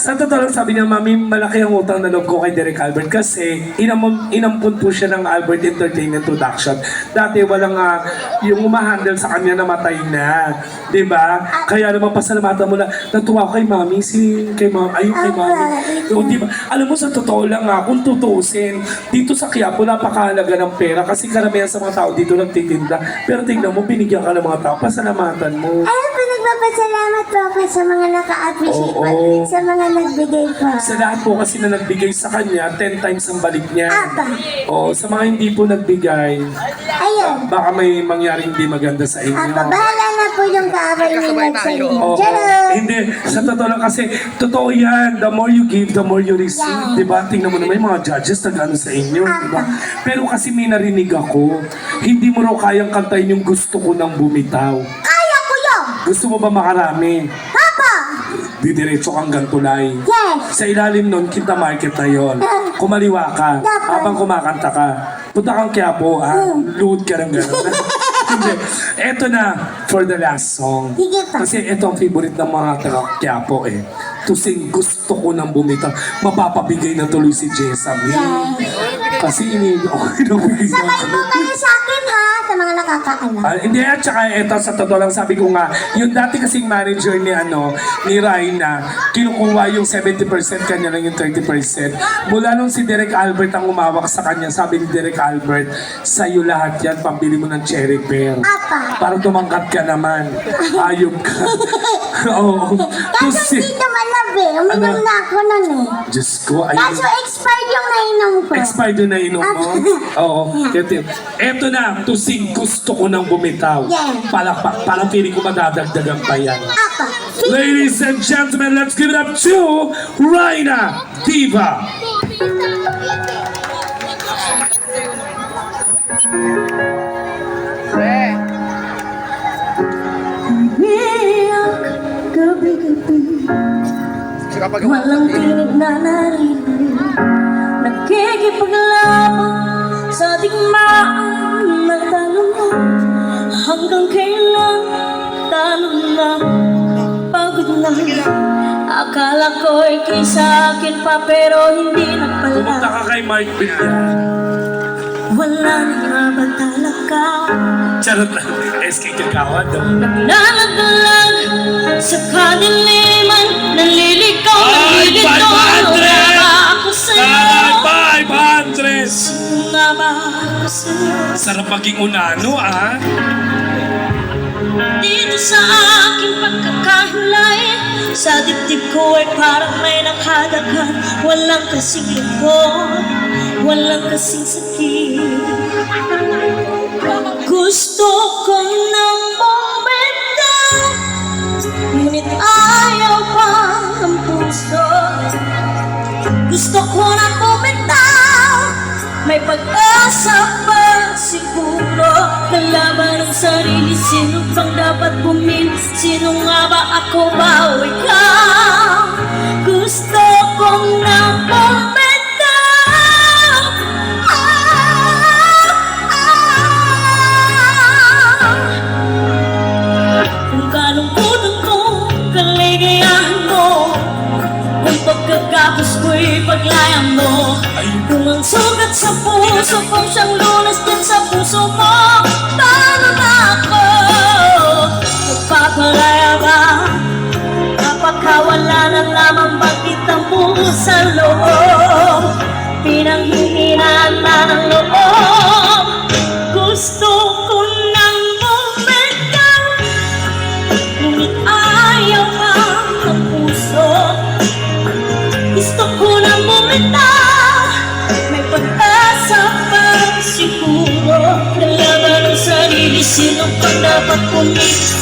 Sa totoo lang sabi niya, Mami, malaki ang utang na loob ko kay Derek Albert kasi inampun po siya ng Albert Entertainment Production. Dati walang yung umahandle sa kanya namatay na. Diba? Kaya naman pasalamatan mo na natuwa ko kay Mami, kay Mami. O, diba? Alam mo, sa totoo lang kung tutuusin, dito sa Quiapo, napakahalaga ng pera kasi karamihan sa mga tao dito nagtitinda. Pero tignan mo, binigyan ka ng mga tao, pasalamatan mo. Ayun po, nagpapasalamat po ako sa mga naka-appreciate po, sa mga nagbigay po. Sa lahat po kasi na nagbigay sa kanya, 10 times ang balik niya. Apa. Sa mga hindi po nagbigay, Ayun. baka may mangyari hindi maganda sa inyo. Apa, bahala na po yung kaaway nila sa inyo. Oo. Charot! Hindi, sa totoo lang kasi, totoo yan. The more you give, the more you receive. Yeah. Diba? Tingnan mo naman yung mga judges nag-ano sa inyo. Diba? Pero kasi may narinig ako, hindi mo raw kayang kantayin yung gusto ko nang bumitaw. Kaya ko yun! Gusto mo ba makarami? Papa! Didiretso kang gantulay. Yes! Sa ilalim nun, Kita Market na yon. Kumaliwa ka, Dapat. habang kumakanta ka. Punta kang Quiapo, luhod ka ng gano'n. Hindi. Eto na, for the last song. Sige pa. Kasi ito ang favorite ng mga taga Quiapo eh. To sing gusto ko nang bumitaw. Mapapabigay na tuloy si Jessa May. Kasi iniinyo ako pinabigay na Sabay ako. po kayo sa akin ha, sa mga nakakaalam. Hindi, at saka ito, sa totoo lang sabi ko nga, yung dati kasing manager ni Raina, kinukuha yung 70%, kanya lang yung 30%. Mula nung si Derek Albert ang umawak sa kanya, sabi ni Derek Albert, sa'yo lahat yan, pambili mo ng cherry pear. Apa. Para tumangkat ka naman. Ayop ka. Oo. Kaso hindi naman uminom na ako nun eh. Diyos ko, ayun. Kaso expired yung nainom ko. Expired yung nainom mo? Oo. Eto na, to sing gusto ko nang bumitaw. Yeah. Parang feeling ko madadagdagan pa yan. Apa. Ladies and gentlemen, let's give it up to Raina Diva. Walang tinig na narinig, nakikipaglaban sa digmaan ng talong. Hanggang kailan tanong na, pagod na. Akala ko'y kay sa akin pa pero hindi na Pumunta pala. ka kay Mark Villar. Wala na nga ba talaga? Charot lang. SK Kagawa daw. Nalaglag sa kadiliman, naliligaw ng Ay, gilid ko. 500! Wala ba ako sa'yo? 500! Wala ba ako sa'yo? Sarap maging unano, Dito sa aking pagkakahilain, sa dibdib ko ay parang may nakadagan. Walang kasing lungkot, walang kasing sakit. Gusto ko nang bumitaw, ngunit ayaw pa ng puso. Gusto ko nang bumitaw, may pag-asa pa siguro. Lalaban ang sarili, sino bang dapat bumili? Sino nga ba ako ba o ikaw? Gusto kong nang bumitaw. Kung kalungkutan ko, kaligayahan mo, kung pagkagapos ko'y paglayan mo, kung ang sugat sa puso kong siyang lunas din sa puso mo, paano na ako magpapalaya ba? Kapag wala na lamang bakit mo sa loob, pinanghihinaan na ng loob. Gusto ko nang bumitaw, ngunit ayaw pa ng puso. Gusto ko nang bumitaw, may pag-asa pa siguro. Kalaban ang sarili, sino pa dapat pumili?